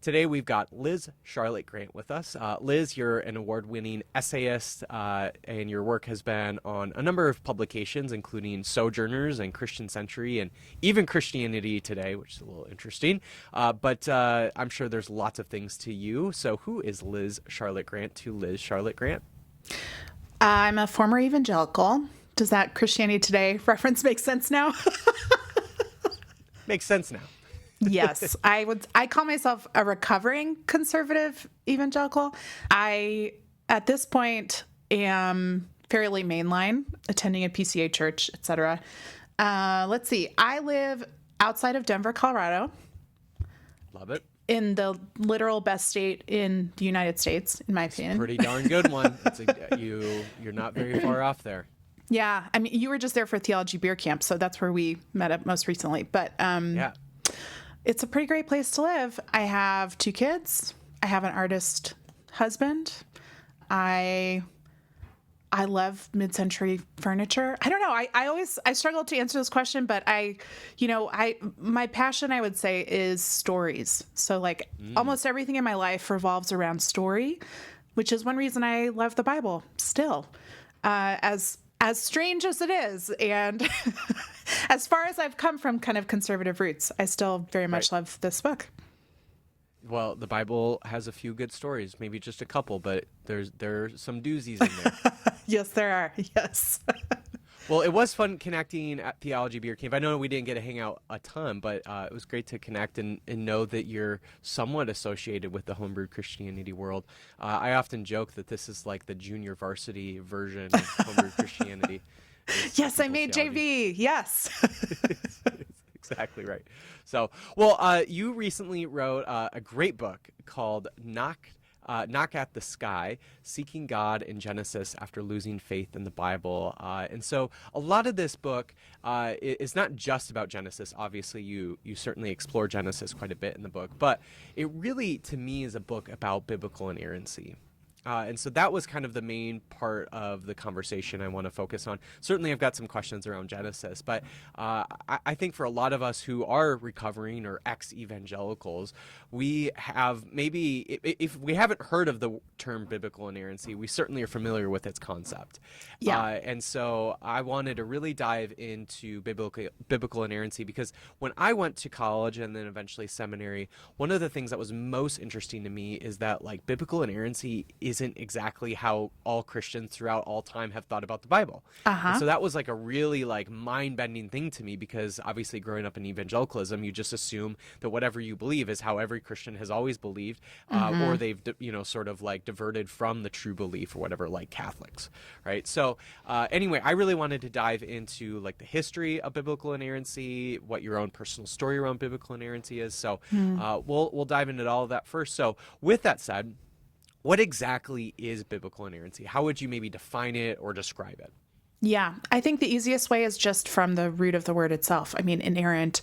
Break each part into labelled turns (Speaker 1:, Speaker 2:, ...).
Speaker 1: Today we've got Liz Charlotte Grant with us. Liz, you're an award-winning essayist, and your work has been on a number of publications, including Sojourners and Christian Century, and even Christianity Today, which is a little interesting. But I'm sure there's lots of things to you. So who is Liz Charlotte Grant to Liz Charlotte Grant?
Speaker 2: I'm a former evangelical. Does that Christianity Today reference make sense now?
Speaker 1: Makes sense now.
Speaker 2: Yes, I call myself a recovering conservative evangelical. I, at this point, am fairly mainline, attending a PCA church, etc. Let's see. I live outside of Denver, Colorado.
Speaker 1: Love it.
Speaker 2: In the literal best state in the United States, in my opinion.
Speaker 1: Pretty darn good one. You're not very far off there.
Speaker 2: Yeah, I mean, you were just there for Theology beer camp, so that's where we met up most recently. But yeah. It's a pretty great place to live. I have 2 kids. I have an artist husband. I love mid-century furniture. I don't know. I struggle to answer this question, but my passion, I would say, is stories. So almost everything in my life revolves around story, which is one reason I love the Bible still, as strange as it is. And as far as I've come from kind of conservative roots, I still very much love this book.
Speaker 1: Well, the Bible has a few good stories, maybe just a couple, but there are some doozies in there.
Speaker 2: Yes, there are. Yes.
Speaker 1: Well, it was fun connecting at Theology Beer Camp. I know we didn't get to hang out a ton, but it was great to connect and know that you're somewhat associated with the homebrewed Christianity world. I often joke that this is like the junior varsity version of homebrewed Christianity.
Speaker 2: Yes, I made JV. Yes.
Speaker 1: Exactly right. So, well, you recently wrote a great book called Knock at the Sky, Seeking God in Genesis After Losing Faith in the Bible. And so a lot of this book is not just about Genesis. Obviously, you certainly explore Genesis quite a bit in the book, but it really, to me, is a book about biblical inerrancy. And so that was kind of the main part of the conversation I want to focus on. Certainly, I've got some questions around Genesis, but I think for a lot of us who are recovering or ex-evangelicals, we have maybe, if we haven't heard of the term biblical inerrancy, we certainly are familiar with its concept.
Speaker 2: Yeah.
Speaker 1: And so I wanted to really dive into biblical inerrancy because when I went to college and then eventually seminary, one of the things that was most interesting to me is that biblical inerrancy isn't exactly how all Christians throughout all time have thought about the Bible. And so that was a really mind-bending thing to me because obviously growing up in evangelicalism, you just assume that whatever you believe is how every Christian has always believed, or they've sort of diverted from the true belief or whatever, like Catholics, right? So anyway, I really wanted to dive into the history of biblical inerrancy, what your own personal story around biblical inerrancy is. So we'll dive into all of that first. So with that said, what exactly is biblical inerrancy? How would you maybe define it or describe it?
Speaker 2: Yeah, I think the easiest way is just from the root of the word itself. I mean, inerrant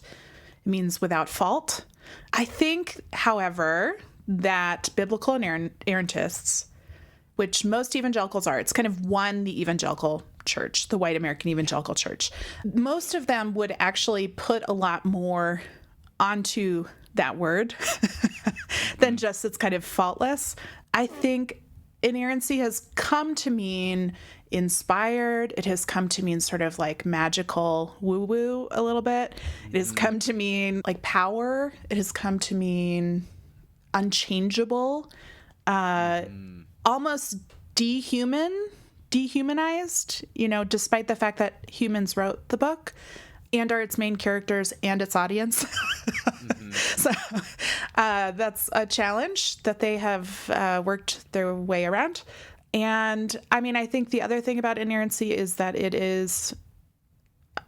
Speaker 2: means without fault. I think, however, that biblical inerrantists, which most evangelicals are, it's kind of the evangelical church, the white American evangelical church. Most of them would actually put a lot more onto that word than just it's kind of faultless. I think inerrancy has come to mean inspired. It has come to mean sort of magical woo-woo a little bit. It has come to mean power. It has come to mean unchangeable, almost dehumanized, despite the fact that humans wrote the book and are its main characters and its audience. So that's a challenge that they have worked their way around. And I mean, I think the other thing about inerrancy is that it is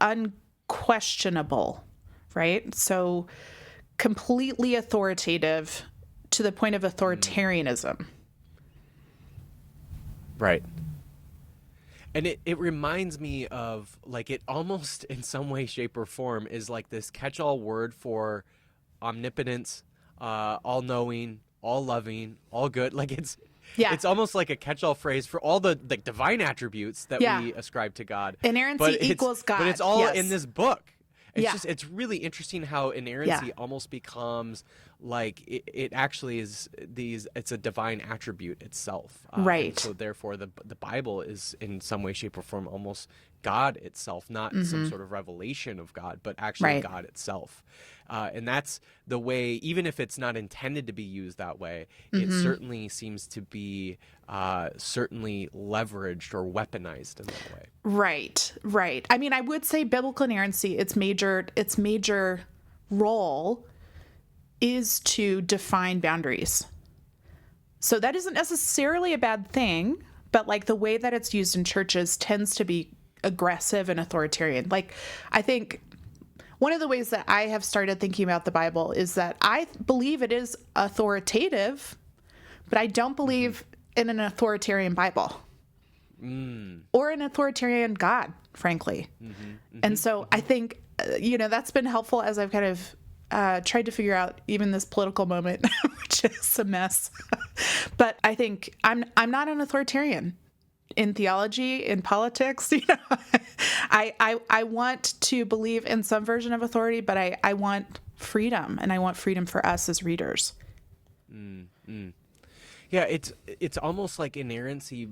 Speaker 2: unquestionable, right? So completely authoritative to the point of authoritarianism.
Speaker 1: Right. And it reminds me of it almost in some way, shape, or form is this catch-all word for omnipotence, all-knowing, all-loving, all good. It's almost like a catch-all phrase for all the divine attributes that we ascribe to God.
Speaker 2: Inerrancy equals God.
Speaker 1: But it's all in this book. It's really interesting how inerrancy almost becomes like it actually is it's a divine attribute itself. And
Speaker 2: Right.
Speaker 1: so therefore the Bible is in some way, shape, or form almost God itself, not some
Speaker 2: Mm-hmm.
Speaker 1: sort of revelation of God, but actually
Speaker 2: Right.
Speaker 1: God itself. And that's the way, even if it's not intended to be used that way, it
Speaker 2: Mm-hmm.
Speaker 1: certainly seems to be certainly leveraged or weaponized in that way.
Speaker 2: Right. Right. I mean, I would say biblical inerrancy, its major role is to define boundaries. So that isn't necessarily a bad thing, but like the way that it's used in churches tends to be aggressive and authoritarian. Like, I think one of the ways that I have started thinking about the Bible is that I believe it is authoritative, but I don't believe in an authoritarian Bible or an authoritarian God, frankly. And so I think, that's been helpful as I've kind of tried to figure out even this political moment, which is a mess. But I think I'm not an authoritarian in theology, in politics. I want to believe in some version of authority, but I want freedom, and I want freedom for us as readers.
Speaker 1: Yeah, it's almost like inerrancy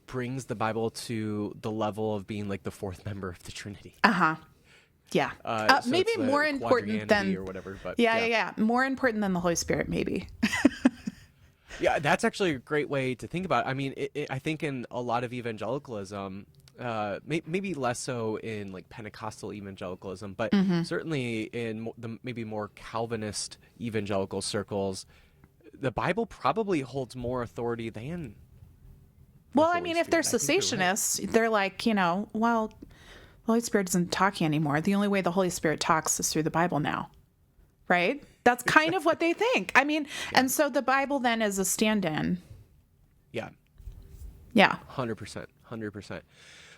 Speaker 1: brings the Bible to the level of being like the fourth member of the Trinity.
Speaker 2: Yeah.
Speaker 1: So
Speaker 2: Maybe
Speaker 1: it's the
Speaker 2: more important than,
Speaker 1: or whatever, but
Speaker 2: yeah. More important than the Holy Spirit, maybe.
Speaker 1: Yeah, that's actually a great way to think about it. I mean, I think in a lot of evangelicalism, maybe less so in like Pentecostal evangelicalism, but certainly in the maybe more Calvinist evangelical circles, the Bible probably holds more authority than the
Speaker 2: Well, I
Speaker 1: Holy
Speaker 2: mean, if they're
Speaker 1: Spirit. I think you're right.
Speaker 2: cessationists, they're like, well, the Holy Spirit isn't talking anymore. The only way the Holy Spirit talks is through the Bible now, right? That's kind of what they think. I mean, and so the Bible then is a stand-in.
Speaker 1: Yeah.
Speaker 2: Yeah.
Speaker 1: 100%. 100%.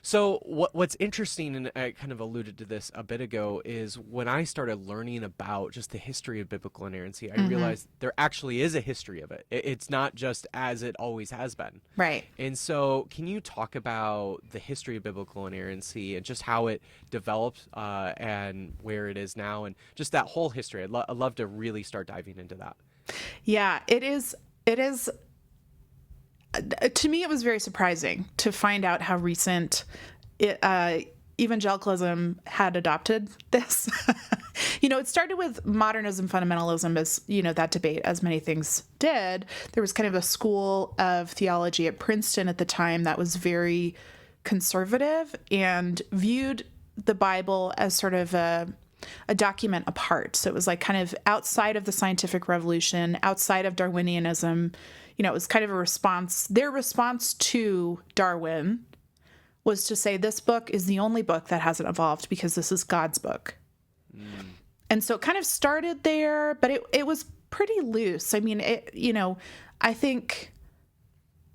Speaker 1: So what's interesting, and I kind of alluded to this a bit ago, is when I started learning about just the history of biblical inerrancy, I realized there actually is a history of it. It's not just as it always has been.
Speaker 2: Right.
Speaker 1: And so can you talk about the history of biblical inerrancy and just how it developed and where it is now, and just that whole history? I'd love to really start diving into that.
Speaker 2: Yeah, it is. To me, it was very surprising to find out how recent evangelicalism had adopted this. It started with modernism, fundamentalism, as that debate, as many things did. There was kind of a school of theology at Princeton at the time that was very conservative and viewed the Bible as sort of a document apart. So it was like kind of outside of the scientific revolution, outside of Darwinianism. It was kind of a response. Their response to Darwin was to say, this book is the only book that hasn't evolved because this is God's book. And so it kind of started there, but it was pretty loose. I mean, I think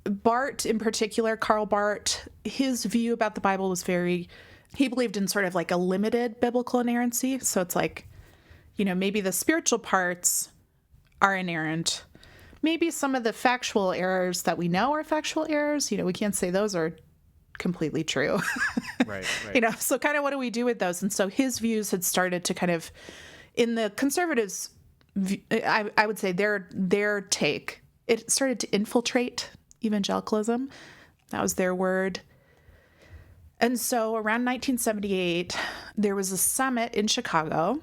Speaker 2: Barth in particular, Karl Barth, his view about the Bible was he believed in sort of like a limited biblical inerrancy. So it's like, maybe the spiritual parts are inerrant. Maybe some of the factual errors that we know are factual errors, we can't say those are completely true.
Speaker 1: Right.
Speaker 2: So kind of what do we do with those? And so his views had started to kind of, in the conservatives, I would say their take, it started to infiltrate evangelicalism. That was their word. And so around 1978, there was a summit in Chicago.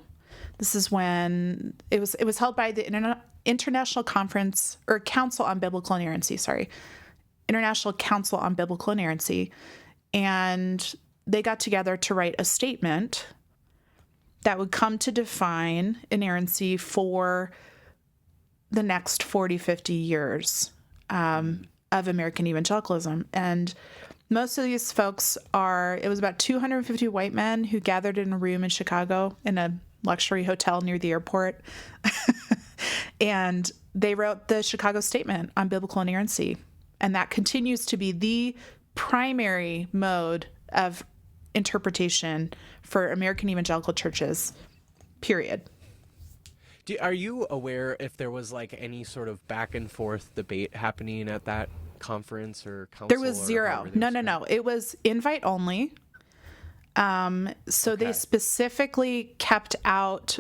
Speaker 2: This is when it was held by the International Conference or Council on Biblical Inerrancy, International Council on Biblical Inerrancy. And they got together to write a statement that would come to define inerrancy for the next 40, 50 years of American evangelicalism. And most of these folks it was about 250 white men who gathered in a room in Chicago in a luxury hotel near the airport. And they wrote the Chicago Statement on Biblical Inerrancy. And that continues to be the primary mode of interpretation for American evangelical churches, period.
Speaker 1: Are you aware if there was like any sort of back and forth debate happening at that conference or council?
Speaker 2: There was zero. No. It was invite only. So They specifically kept out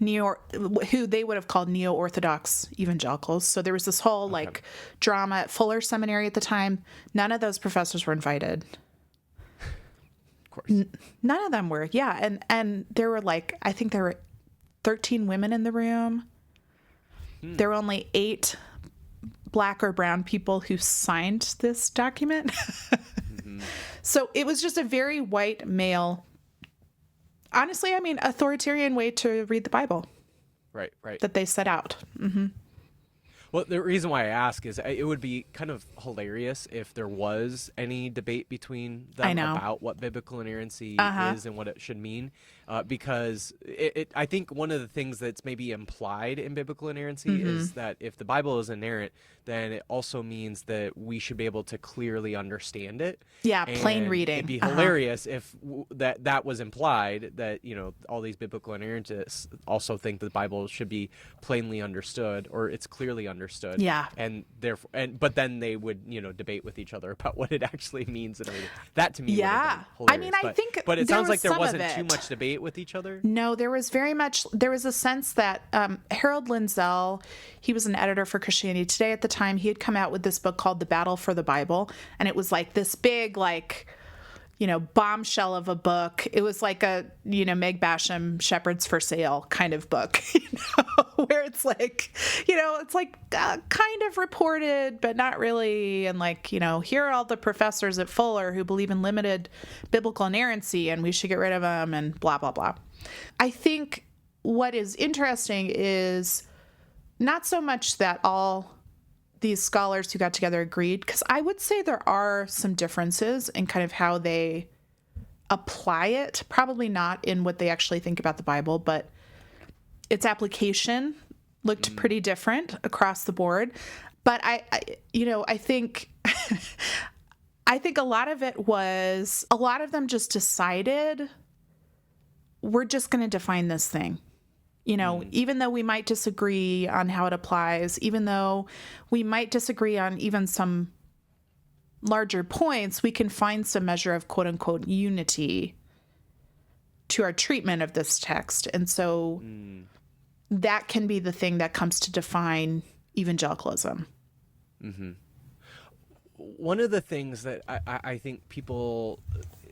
Speaker 2: who they would have called neo-Orthodox evangelicals. So there was this whole like drama at Fuller Seminary at the time. None of those professors were invited.
Speaker 1: Of course.
Speaker 2: None of them were. Yeah. And there were like, I think there were 13 women in the room. There were only 8 Black or brown people who signed this document. So it was just a very white male, honestly, I mean, authoritarian way to read the Bible.
Speaker 1: Right.
Speaker 2: That they set out. Mm-hmm.
Speaker 1: Well, the reason why I ask is it would be kind of hilarious if there was any debate between them about what biblical inerrancy is and what it should mean, because I think one of the things that's maybe implied in biblical inerrancy is that if the Bible is inerrant, then it also means that we should be able to clearly understand it.
Speaker 2: Yeah, plain reading.
Speaker 1: It'd be hilarious if that was implied, that, you know, all these biblical inerrantists also think that the Bible should be plainly understood, or it's clearly understood.
Speaker 2: Yeah.
Speaker 1: And therefore, but then they would, you know, debate with each other about what it actually means and everything. That to me would have been hilarious.
Speaker 2: I mean, I think
Speaker 1: but it
Speaker 2: there
Speaker 1: sounds like there
Speaker 2: was some
Speaker 1: wasn't
Speaker 2: of
Speaker 1: too
Speaker 2: it.
Speaker 1: much debate with each other.
Speaker 2: No, there was a sense that Harold Lindsell, he was an editor for Christianity Today at the time. He had come out with this book called The Battle for the Bible. And it was like this big, like, you know, bombshell of a book. It was like a, you know, Meg Basham Shepherds for Sale kind of book, you know, where it's like, you know, it's like kind of reported, but not really. And like, you know, here are all the professors at Fuller who believe in limited biblical inerrancy and we should get rid of them and blah, blah, blah. I think what is interesting is not so much that all these scholars who got together agreed, because I would say there are some differences in kind of how they apply it. Probably not in what they actually think about the Bible, but its application looked pretty different across the board. But I think I think a lot of it was, a lot of them just decided, we're just going to define this thing. You know, even though we might disagree on how it applies, even though we might disagree on even some larger points, we can find some measure of quote unquote unity to our treatment of this text. And so that can be the thing that comes to define evangelicalism.
Speaker 1: One of the things that I think people,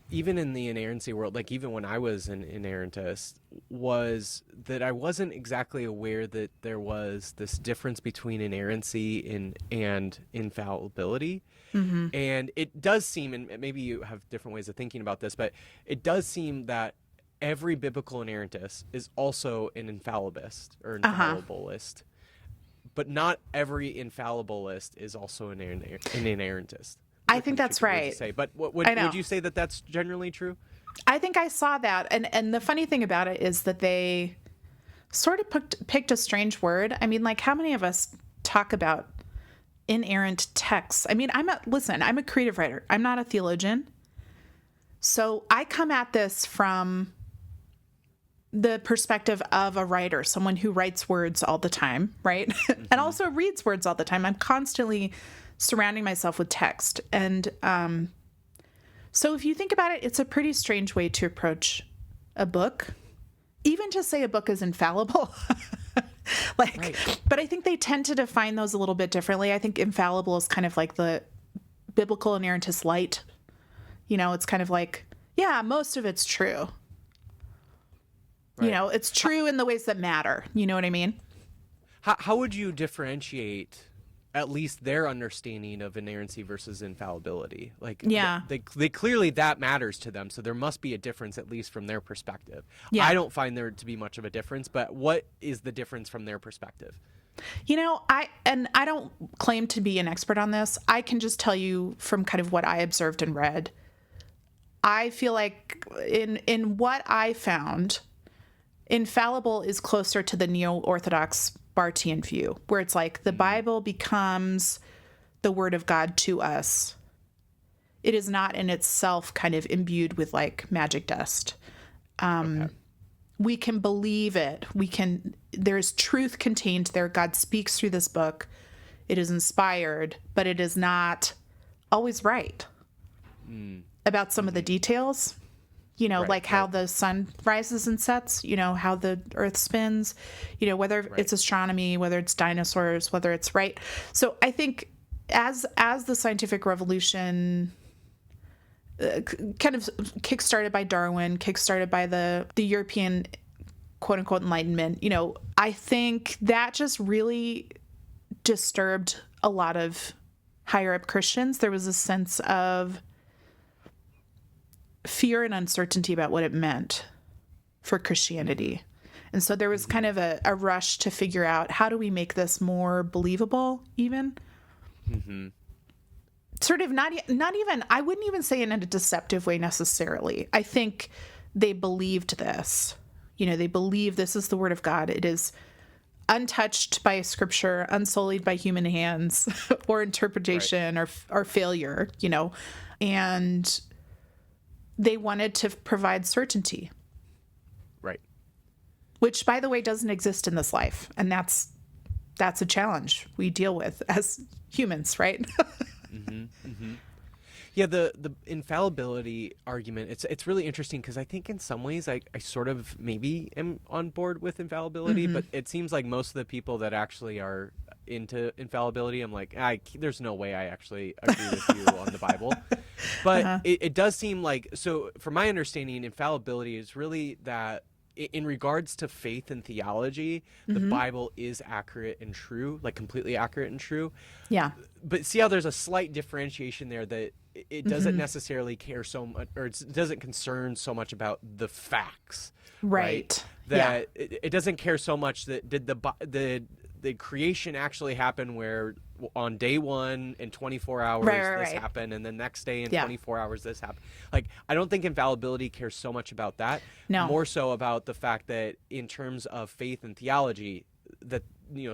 Speaker 1: even in the inerrancy world, like even when I was an inerrantist, was that I wasn't exactly aware that there was this difference between inerrancy and infallibility. And it does seem, and maybe you have different ways of thinking about this, but it does seem that every biblical inerrantist is also an infallibilist or infallibilist. But not every infallibilist is also an inerrantist.
Speaker 2: I think that's right.
Speaker 1: Say. But would you say that that's generally true?
Speaker 2: I think I saw that. And the funny thing about it is that they sort of picked a strange word. I mean, like, how many of us talk about inerrant texts? I mean, I'm a creative writer. I'm not a theologian. So I come at this from the perspective of a writer, someone who writes words all the time, right? And also reads words all the time. I'm constantly surrounding myself with text. And so if you think about it, it's a pretty strange way to approach a book. Even to say a book is infallible. Right. But I think they tend to define those a little bit differently. I think infallible is kind of like the biblical inerrantist light. You know, it's kind of like, yeah, most of it's true. Right. You know, it's true in the ways that matter. You know what I mean?
Speaker 1: How would you differentiate at least their understanding of inerrancy versus infallibility? Like, they clearly, that matters to them. So there must be a difference, at least from their perspective. Yeah. I don't find there to be much of a difference, but what is the difference from their perspective?
Speaker 2: You know, I don't claim to be an expert on this. I can just tell you from kind of what I observed and read. I feel like in what I found, infallible is closer to the neo-Orthodox Bartian view, where it's like the Bible becomes the word of God to us. It is not in itself kind of imbued with like magic dust. We can believe it. There's truth contained there. God speaks through this book. It is inspired, but it is not always right about some of the details.
Speaker 1: Right,
Speaker 2: like how
Speaker 1: right,
Speaker 2: the sun rises and sets, how the earth spins, whether
Speaker 1: right.
Speaker 2: it's astronomy, whether it's dinosaurs, whether it's right. So I think as the scientific revolution kind of kickstarted by Darwin, kickstarted by the European quote unquote Enlightenment, I think that just really disturbed a lot of higher up Christians. There was a sense of fear and uncertainty about what it meant for Christianity. And so there was kind of a rush to figure out, how do we make this more believable, even? Sort of not even, I wouldn't even say in a deceptive way necessarily. I think they believed this. They believe this is the word of God. It is untouched by scripture, unsullied by human hands or interpretation or failure, and they wanted to provide certainty.
Speaker 1: Right.
Speaker 2: Which, by the way, doesn't exist in this life. And that's a challenge we deal with as humans, right?
Speaker 1: Yeah, the infallibility argument, it's really interesting because I think in some ways I sort of maybe am on board with infallibility, but it seems like most of the people that actually are into infallibility, I'm like, there's no way I actually agree with you on the Bible. But it does seem like, so from my understanding, infallibility is really that in regards to faith and theology, the Bible is accurate and true, like completely accurate and true.
Speaker 2: Yeah.
Speaker 1: But see how there's a slight differentiation there, that it doesn't necessarily care so much, or it doesn't concern so much about the facts, right? That it doesn't care so much that did the creation actually happen where on day one in 24 hours this happened, and the next day in 24 hours this happened. Like, I don't think infallibility cares so much about that.
Speaker 2: No.
Speaker 1: More so about the fact that in terms of faith and theology, that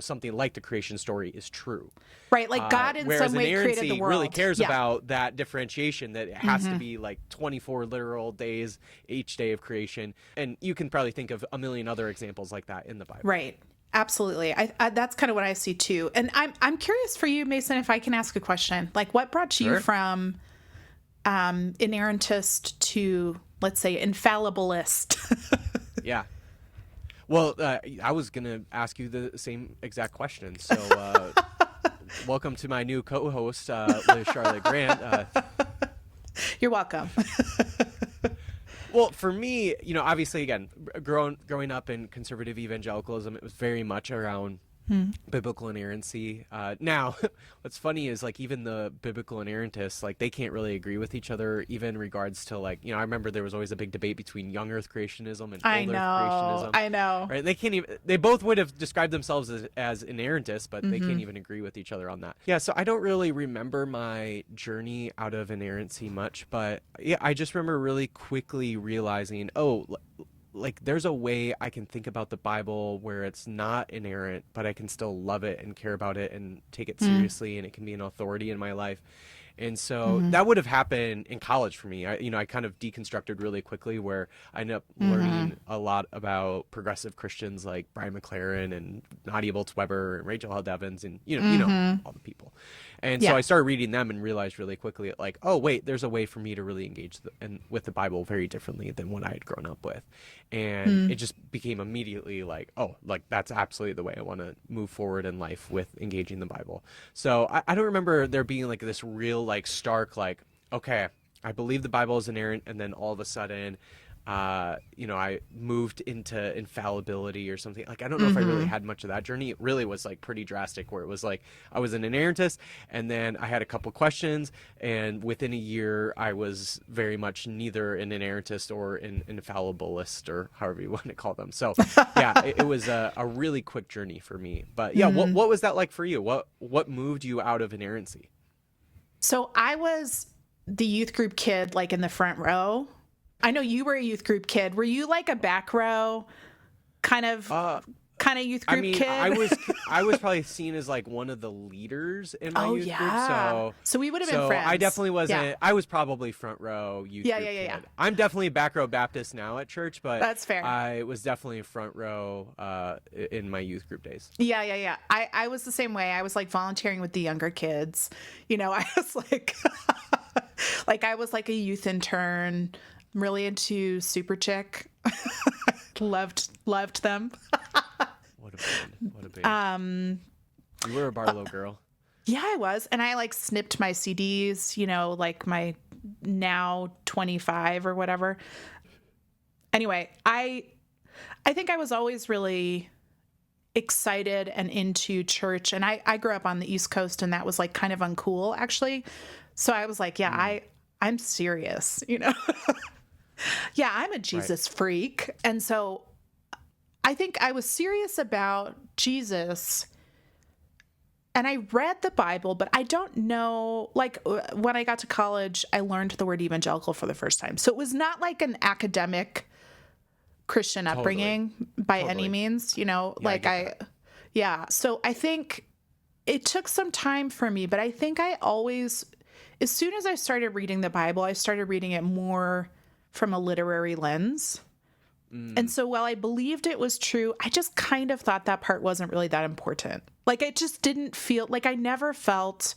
Speaker 1: something like the creation story is true.
Speaker 2: Right, like God in some way created the world.
Speaker 1: Really cares about that differentiation, that it has to be like 24 literal days each day of creation. And you can probably think of a million other examples like that in the Bible.
Speaker 2: Right. Absolutely. I that's kind of what I see too. And I'm curious for you, Mason, if I can ask a question. Like, what brought you from inerrantist to, let's say, infallibilist?
Speaker 1: Yeah. Well, I was going to ask you the same exact question. So welcome to my new co-host, Liz Charlotte Grant.
Speaker 2: You're welcome.
Speaker 1: Well, for me, obviously, again, growing up in conservative evangelicalism, it was very much around biblical inerrancy. Now, what's funny is, like, even the biblical inerrantists, like, they can't really agree with each other, even in regards to, like, I remember there was always a big debate between young Earth creationism and old Earth creationism. I know. Right? They can't even. They both would have described themselves as inerrantists, but they can't even agree with each other on that. Yeah. So I don't really remember my journey out of inerrancy much, but yeah, I just remember really quickly realizing, like, there's a way I can think about the Bible where it's not inerrant, but I can still love it and care about it and take it seriously, and it can be an authority in my life. And so that would have happened in college for me. I kind of deconstructed really quickly, where I ended up learning a lot about progressive Christians like Brian McLaren and Nadia Boltz-Weber and Rachel Held Evans and, all the people. And so I started reading them and realized really quickly, like, oh, wait, there's a way for me to really engage with the Bible very differently than what I had grown up with. And it just became immediately like, oh, like, that's absolutely the way I want to move forward in life with engaging the Bible. So I don't remember there being like this real, like, stark, like, okay, I believe the Bible is inerrant, and then all of a sudden, I moved into infallibility or something. Like, I don't know if I really had much of that journey. It really was, like, pretty drastic, where it was like I was an inerrantist, and then I had a couple questions, and within a year I was very much neither an inerrantist or an infallibilist, or however you want to call them. So yeah, it was a really quick journey for me. But yeah, what was that like for you? What moved you out of inerrancy?
Speaker 2: So I was the youth group kid, like, in the front row. I know you were a youth group kid. Were you like a back row kind of youth group kid?
Speaker 1: I was probably seen as like one of the leaders in my youth group.
Speaker 2: So we would have been friends.
Speaker 1: I definitely wasn't. Yeah. I was probably front row youth group kid. I'm definitely back row Baptist now at church, but
Speaker 2: that's fair.
Speaker 1: I was definitely front row in my youth group days.
Speaker 2: Yeah. I was the same way. I was like volunteering with the younger kids. I was like, like, I was like a youth intern, really into Super Chick. loved them.
Speaker 1: What a band. What a band. You were a Barlow girl.
Speaker 2: Yeah, I was. And I like snipped my CDs, like my now 25 or whatever. Anyway, I think I was always really excited and into church. And I grew up on the East Coast, and that was like kind of uncool, actually. So I was like, yeah, I'm serious, Yeah, I'm a Jesus freak. And so I think I was serious about Jesus. And I read the Bible, but I don't know, like when I got to college, I learned the word evangelical for the first time. So it was not like an academic Christian upbringing by any means, So I think it took some time for me, but I think I always, as soon as I started reading the Bible, I started reading it more from a literary lens. And so while I believed it was true, I just kind of thought that part wasn't really that important. Like, it just didn't feel like I never felt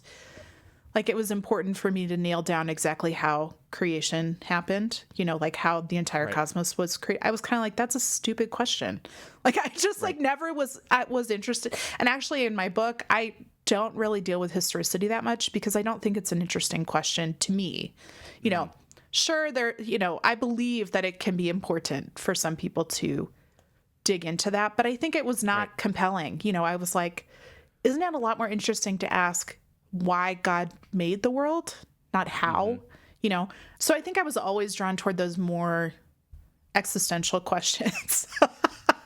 Speaker 2: like it was important for me to nail down exactly how creation happened, like how the entire cosmos was created. I was kind of like, that's a stupid question. Like, I just never was interested. And actually in my book, I don't really deal with historicity that much because I don't think it's an interesting question to me, Sure, I believe that it can be important for some people to dig into that, but I think it was not compelling. I was like, isn't it a lot more interesting to ask why God made the world, not how, So I think I was always drawn toward those more existential questions.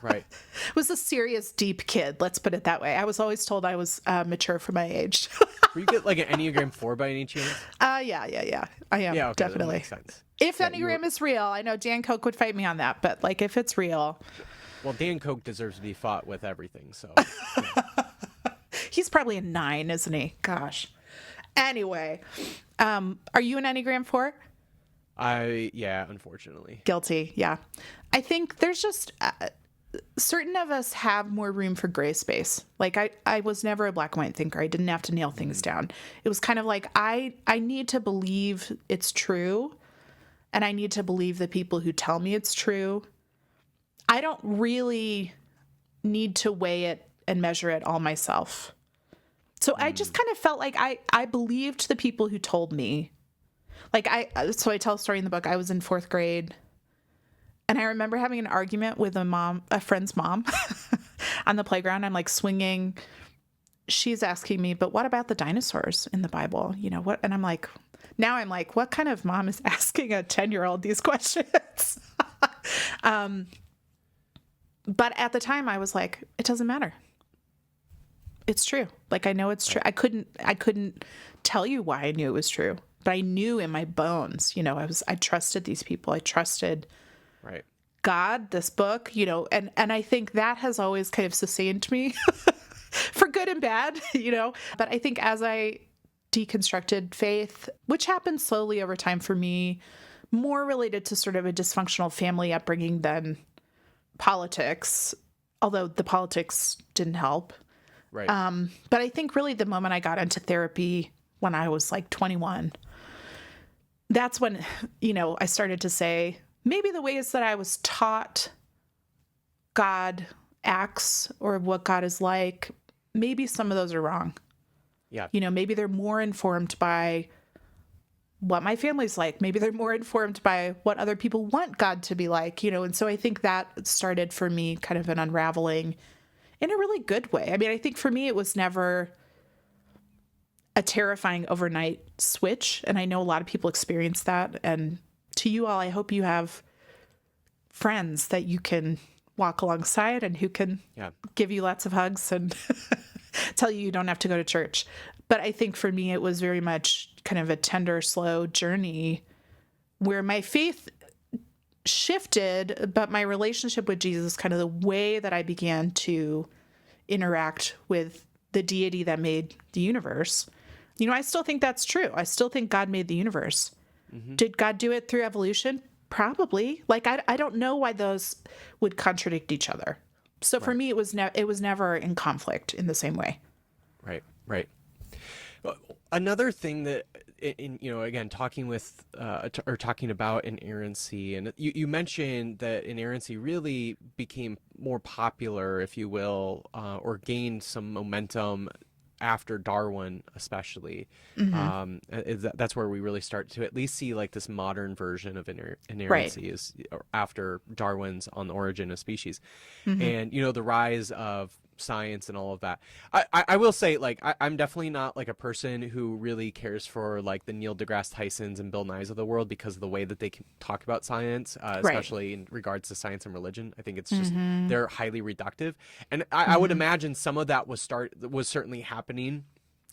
Speaker 1: Right.
Speaker 2: Was a serious, deep kid. Let's put it that way. I was always told I was mature for my age.
Speaker 1: Were you get like an Enneagram 4 by any chance?
Speaker 2: Yeah. I am,
Speaker 1: Yeah, okay,
Speaker 2: definitely.
Speaker 1: that makes sense.
Speaker 2: If Enneagram is real, I know Dan Koch would fight me on that, but like if it's real.
Speaker 1: Well, Dan Koch deserves to be fought with everything, so.
Speaker 2: He's probably a 9, isn't he? Gosh. Anyway, are you an Enneagram 4?
Speaker 1: Yeah, unfortunately.
Speaker 2: Guilty, yeah. I think there's just certain of us have more room for gray space. Like I was never a black and white thinker. I didn't have to nail things down. It was kind of like I need to believe it's true, and I need to believe the people who tell me it's true. I don't really need to weigh it and measure it all myself. So I just kind of felt like I believed the people who told me. Like so I tell a story in the book. I was in 4th grade, and I remember having an argument with a friend's mom on the playground. I'm like swinging. She's asking me, but what about the dinosaurs in the Bible? What? And I'm like, what kind of mom is asking a 10-year-old these questions? But at the time I was like, it doesn't matter. It's true. Like, I know it's true. I couldn't tell you why I knew it was true, but I knew in my bones, I trusted these people. I trusted God, this book, and I think that has always kind of sustained me for good and bad, but I think as I deconstructed faith, which happened slowly over time for me, more related to sort of a dysfunctional family upbringing than politics, although the politics didn't help.
Speaker 1: Right.
Speaker 2: But I think really the moment I got into therapy when I was like 21, that's when, I started to say, maybe the ways that I was taught God acts or what God is like, maybe some of those are wrong.
Speaker 1: Yeah.
Speaker 2: Maybe they're more informed by what my family's like. Maybe they're more informed by what other people want God to be like, and so I think that started for me kind of an unraveling in a really good way. I mean, I think for me, it was never a terrifying overnight switch. And I know a lot of people experience that. And to you all, I hope you have friends that you can walk alongside and who can give you lots of hugs and tell you don't have to go to church. But I think for me, it was very much kind of a tender, slow journey where my faith shifted, but my relationship with Jesus, kind of the way that I began to interact with the deity that made the universe, I still think that's true. I still think God made the universe. Mm-hmm. Did God do it through evolution? Probably. Like, I don't know why those would contradict each other. So for me, it was never in conflict in the same way.
Speaker 1: Right. Another thing that again, talking with or talking about inerrancy, and you mentioned that inerrancy really became more popular, if you will, or gained some momentum after Darwin, especially. That's where we really start to at least see like this modern version of
Speaker 2: Right.
Speaker 1: inerrancy is after Darwin's On the Origin of Species,
Speaker 2: Mm-hmm.
Speaker 1: and the rise of science and all of that. I will say, like, I'm definitely not like a person who really cares for like the Neil deGrasse Tysons and Bill Nyes of the world because of the way that they can talk about science,
Speaker 2: Right.
Speaker 1: especially in regards to science and religion. I think it's just
Speaker 2: Mm-hmm.
Speaker 1: they're highly reductive, and I would
Speaker 2: Mm-hmm.
Speaker 1: imagine some of that was certainly happening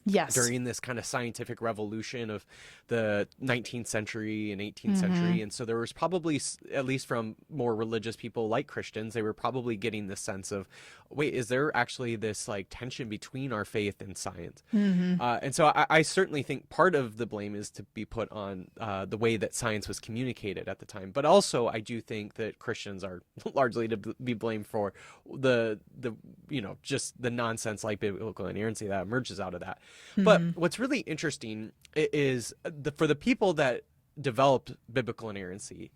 Speaker 2: Yes.
Speaker 1: during this kind of scientific revolution of the 19th century and 18th
Speaker 2: Mm-hmm.
Speaker 1: century. And so there was probably, at least from more religious people like Christians, they were probably getting this sense of, wait, is there actually this like tension between our faith and science?
Speaker 2: Mm-hmm.
Speaker 1: And so I certainly think part of the blame is to be put on the way that science was communicated at the time. But also, I do think that Christians are largely to be blamed for the just the nonsense like biblical inerrancy that emerges out of that. But
Speaker 2: Mm-hmm.
Speaker 1: what's really interesting is for the people that developed biblical inerrancy,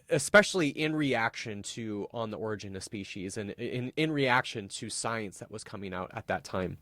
Speaker 1: especially in reaction to On the Origin of Species and in reaction to science that was coming out at that time,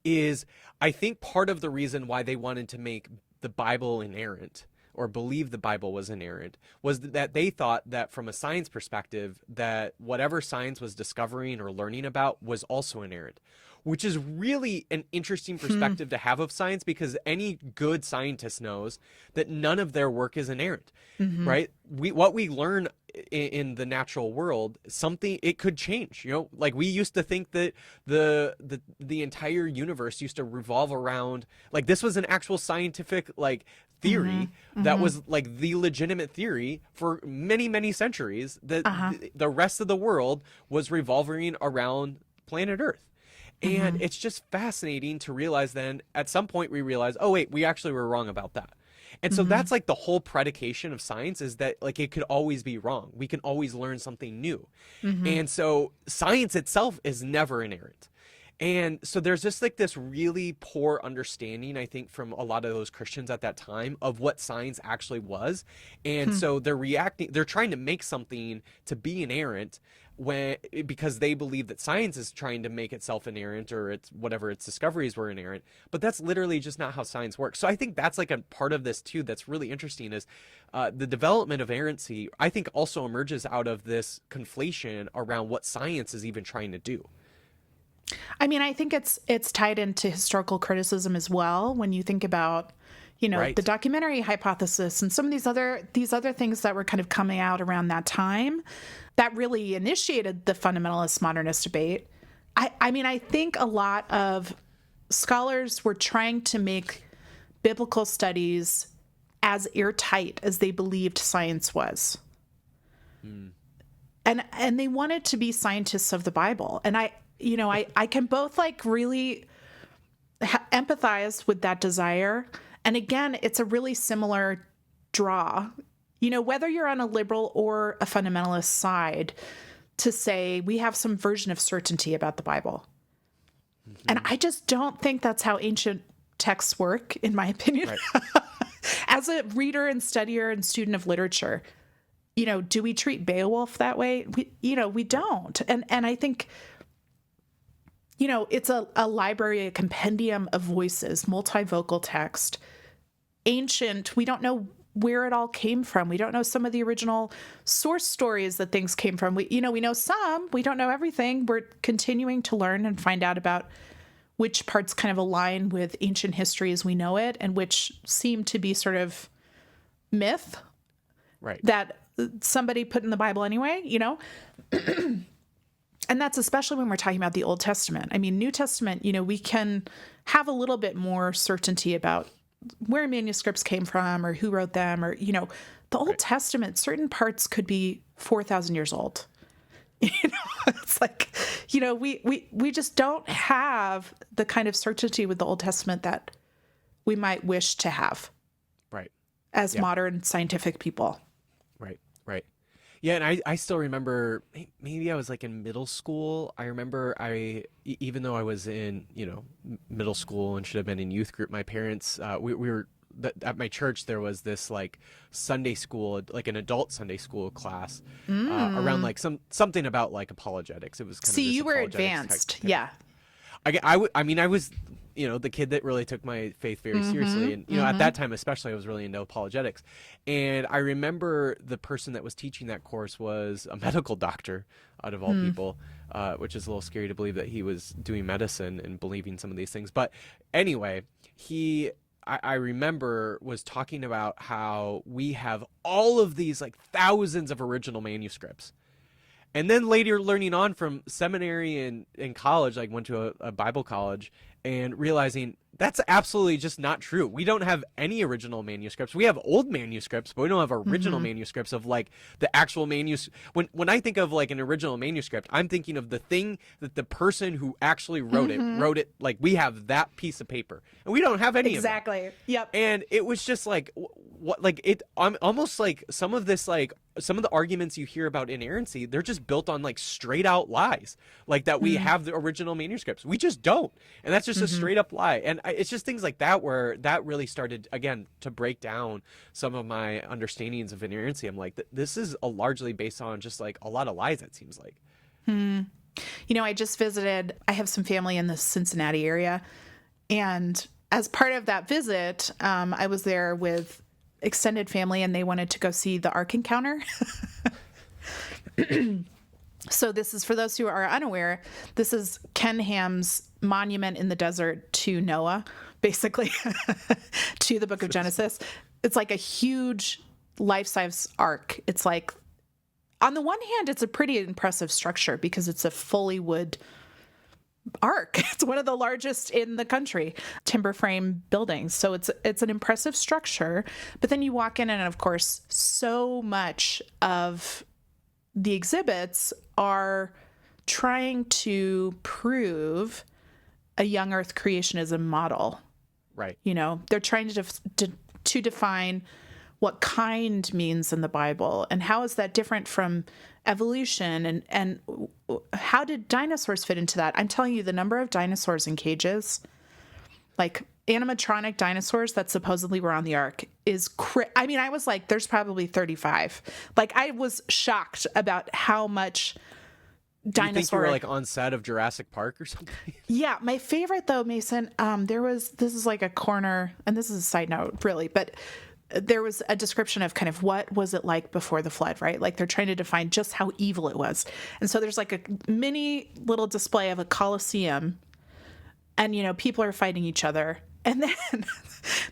Speaker 1: is I think part of the reason why they wanted to make the Bible inerrant or believe the Bible was inerrant was that they thought that from a science perspective that whatever science was discovering or learning about was also inerrant, which is really an interesting perspective to have of science because any good scientist knows that none of their work is inerrant,
Speaker 2: Mm-hmm.
Speaker 1: right? What we learn in the natural world, something it could change. Like we used to think that the entire universe used to revolve around, like, this was an actual scientific like
Speaker 2: Mm-hmm.
Speaker 1: theory that
Speaker 2: Mm-hmm.
Speaker 1: was like the legitimate theory for many centuries, that
Speaker 2: Uh-huh.
Speaker 1: the rest of the world was revolving around planet Earth. And
Speaker 2: Mm-hmm.
Speaker 1: it's just fascinating to realize then at some point we realize, oh wait, we actually were wrong about that. And so
Speaker 2: Mm-hmm.
Speaker 1: that's like the whole predication of science, is that like it could always be wrong. We can always learn something new.
Speaker 2: Mm-hmm.
Speaker 1: And so science itself is never inerrant. And so there's just like this really poor understanding, I think, from a lot of those Christians at that time of what science actually was. And so they're trying to make something to be inerrant because they believe that science is trying to make itself inerrant, or it's whatever its discoveries were inerrant. But that's literally just not how science works. So I think that's like a part of this too that's really interesting, is the development of inerrancy, I think, also emerges out of this conflation around what science is even trying to do.
Speaker 2: I mean, I think it's tied into historical criticism as well. When you think about, the
Speaker 1: Right.
Speaker 2: documentary hypothesis and some of these other things that were kind of coming out around that time, that really initiated the fundamentalist modernist debate. I mean, I think a lot of scholars were trying to make biblical studies as airtight as they believed science was. And they wanted to be scientists of the Bible. And I can both like really empathize with that desire. And again, it's a really similar draw, whether you're on a liberal or a fundamentalist side, to say we have some version of certainty about the Bible. And I just don't think that's how ancient texts work, in my opinion.
Speaker 1: Right.
Speaker 2: As a reader and studier and student of literature, do we treat Beowulf that way? We don't. And I think, it's a library, a compendium of voices, multivocal text, ancient. We don't know where it all came from. We don't know some of the original source stories that things came from. We know some, we don't know everything. We're continuing to learn and find out about which parts kind of align with ancient history as we know it, and which seem to be sort of myth
Speaker 1: Right.
Speaker 2: that somebody put in the Bible anyway, And that's especially when we're talking about the Old Testament. I mean, New Testament, we can have a little bit more certainty about where manuscripts came from or who wrote them, or, the Old Testament, certain parts could be 4,000 years old. It's like, we just don't have the kind of certainty with the Old Testament that we might wish to have
Speaker 1: Right.
Speaker 2: as
Speaker 1: Yeah.
Speaker 2: modern scientific people.
Speaker 1: Right. Yeah, and I still remember maybe I was like in middle school. I remember even though I was in, middle school and should have been in youth group, my parents, we were, at my church, there was this like Sunday school, like an adult Sunday school class around like something about like apologetics. It was kind of
Speaker 2: See,
Speaker 1: this
Speaker 2: you were
Speaker 1: apologetics
Speaker 2: advanced.
Speaker 1: type.
Speaker 2: Yeah.
Speaker 1: I mean, I was, the kid that really took my faith very seriously. And, at that time, especially, I was really into apologetics. And I remember the person that was teaching that course was a medical doctor, out of all people, which is a little scary to believe that he was doing medicine and believing some of these things. But anyway, I remember was talking about how we have all of these like thousands of original manuscripts. And then later learning on from seminary and college, like went to a Bible college, and realizing that's absolutely just not true. We don't have any original manuscripts. We have old manuscripts, but we don't have original manuscripts of like the actual manuscript. When I think of like an original manuscript, I'm thinking of the thing that the person who actually wrote it, like we have that piece of paper, and we don't have any of them.
Speaker 2: Exactly. Yep.
Speaker 1: And it was just like, what, like it, I'm almost like some of the arguments you hear about inerrancy, they're just built on like straight out lies, like that we have the original manuscripts. We just don't. And that's just a straight up lie. And it's just things like that where that really started, again, to break down some of my understandings of inerrancy. I'm like, this is largely based on just like a lot of lies, it seems like.
Speaker 2: I just visited, I have some family in the Cincinnati area. And as part of that visit, I was there with extended family, and they wanted to go see the Ark Encounter. So this is, for those who are unaware, this is Ken Ham's monument in the desert to Noah, basically, to the book of Genesis. It's like a huge life-size ark. It's like, on the one hand, it's a pretty impressive structure because it's a fully wood ark. It's one of the largest in the country, timber frame buildings. So it's an impressive structure. But then you walk in, and of course, so much of the exhibits are trying to prove a young earth creationism model.
Speaker 1: Right.
Speaker 2: They're trying to define what kind means in the Bible, and how is that different from evolution, and how did dinosaurs fit into that? I'm telling you, the number of dinosaurs in cages, like animatronic dinosaurs that supposedly were on the ark, is I mean, I was like, there's probably 35. Like, I was shocked about how much dinosaur.
Speaker 1: You think you were like on set of Jurassic Park or something?
Speaker 2: Yeah, my favorite though, Mason, this is like a corner, and this is a side note, really, but there was a description of kind of what was it like before the flood, right? Like, they're trying to define just how evil it was. And so there's like a mini little display of a Colosseum, and, people are fighting each other. And then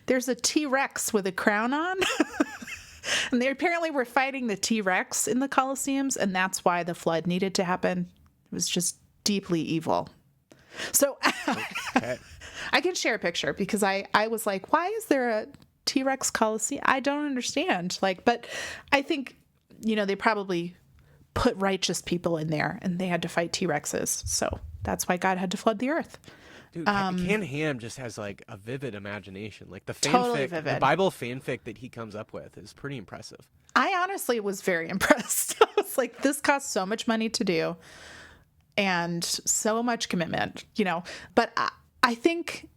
Speaker 2: there's a T-Rex with a crown on. And they apparently were fighting the T-Rex in the Colosseums, and that's why the flood needed to happen. It was just deeply evil. So
Speaker 1: Okay.
Speaker 2: I can share a picture, because I was like, why is there a T-Rex Coliseum? I don't understand. But I think, they probably put righteous people in there, and they had to fight T-Rexes. So that's why God had to flood the earth.
Speaker 1: Dude, Ken Ham just has like a vivid imagination. Like the fanfic,
Speaker 2: Totally vivid.
Speaker 1: the Bible fanfic that he comes up with is pretty impressive.
Speaker 2: I honestly was very impressed. I was like, this costs so much money to do, and so much commitment, But I think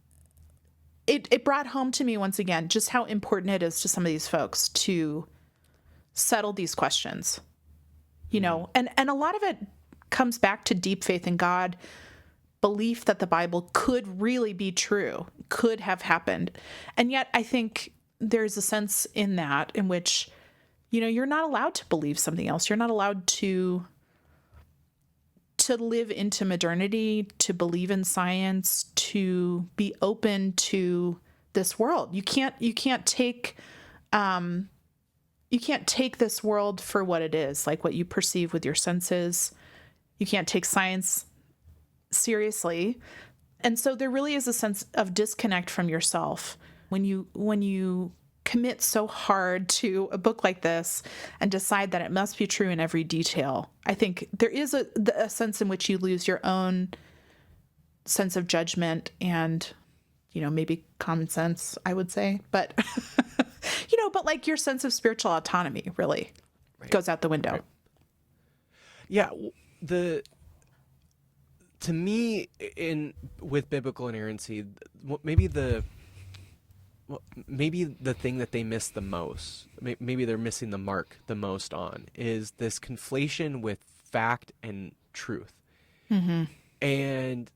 Speaker 2: it brought home to me once again just how important it is to some of these folks to settle these questions, and a lot of it comes back to deep faith in God, belief that the Bible could really be true, could have happened. And yet I think there's a sense in that in which, you're not allowed to believe something else. You're not allowed to live into modernity, to believe in science, to be open to this world. You can't take this world for what it is, like what you perceive with your senses. You can't take science seriously. And so there really is a sense of disconnect from yourself when you commit so hard to a book like this and decide that it must be true in every detail. I think there is a sense in which you lose your own sense of judgment and, maybe common sense, I would say. But, but like your sense of spiritual autonomy really goes out the window.
Speaker 1: Right. Yeah, the to me in with biblical inerrancy, maybe the thing that they miss the most, maybe they're missing the mark the most on, is this conflation with fact and truth.
Speaker 2: Mm-hmm.
Speaker 1: And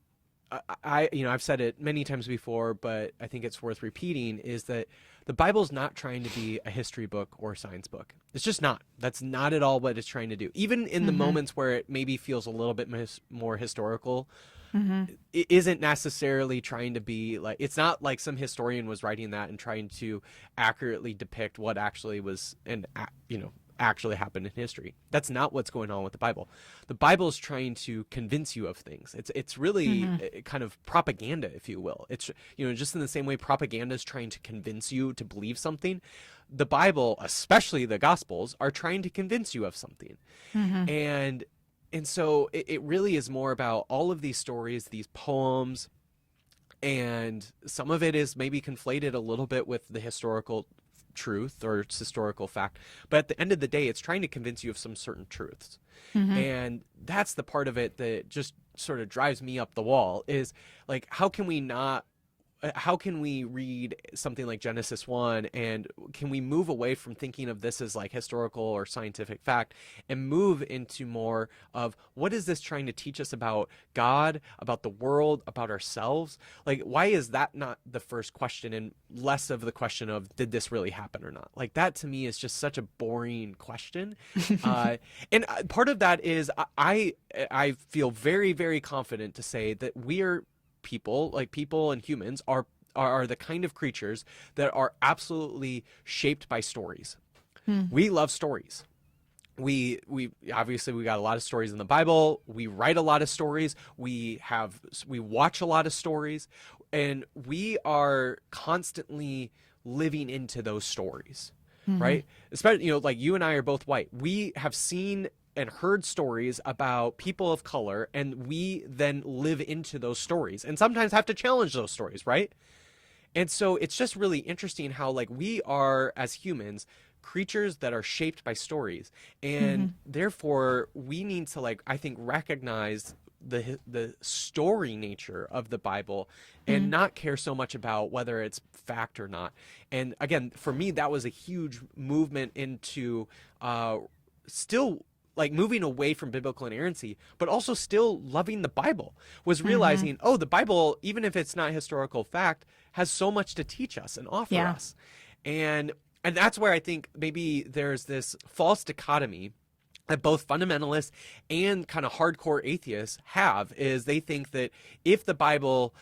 Speaker 1: I've said it many times before, but I think it's worth repeating, is that the Bible's not trying to be a history book or a science book. It's just not. That's not at all what it's trying to do. Even in the
Speaker 2: Mm-hmm.
Speaker 1: moments where it maybe feels a little bit more historical,
Speaker 2: Mm-hmm.
Speaker 1: it isn't necessarily trying to be like, it's not like some historian was writing that and trying to accurately depict what actually was actually happened in history. That's not what's going on with the Bible. The Bible is trying to convince you of things. It's really kind of propaganda, if you will. It's, just in the same way propaganda is trying to convince you to believe something, the Bible, especially the Gospels, are trying to convince you of something.
Speaker 2: Mm-hmm.
Speaker 1: And so it really is more about all of these stories, these poems, and some of it is maybe conflated a little bit with the historical truth or historical fact, but at the end of the day it's trying to convince you of some certain truths.
Speaker 2: Mm-hmm.
Speaker 1: And that's the part of it that just sort of drives me up the wall, is like, how can we read something like Genesis 1 and can we move away from thinking of this as like historical or scientific fact and move into more of what is this trying to teach us about God, about the world, about ourselves? Like, why is that not the first question and less of the question of did this really happen or not? Like, that to me is just such a boring question. And part of that is I feel very, very confident to say that we are people and humans are the kind of creatures that are absolutely shaped by stories. We love stories. We obviously we got a lot of stories in the Bible. We write a lot of stories. We watch a lot of stories, and we are constantly living into those stories, right? Especially, like you and I are both white. We have seen and heard stories about people of color, and we then live into those stories and sometimes have to challenge those stories, right? And so it's just really interesting how, like, we are, as humans, creatures that are shaped by stories, and therefore we need to, like, I think, recognize the story nature of the Bible and not care so much about whether it's fact or not. And again, for me, that was a huge movement into still, like, moving away from biblical inerrancy, but also still loving the Bible, was realizing, oh, the Bible, even if it's not historical fact, has so much to teach us and offer us. And that's where I think maybe there's this false dichotomy that both fundamentalists and kind of hardcore atheists have, is they think that if the Bible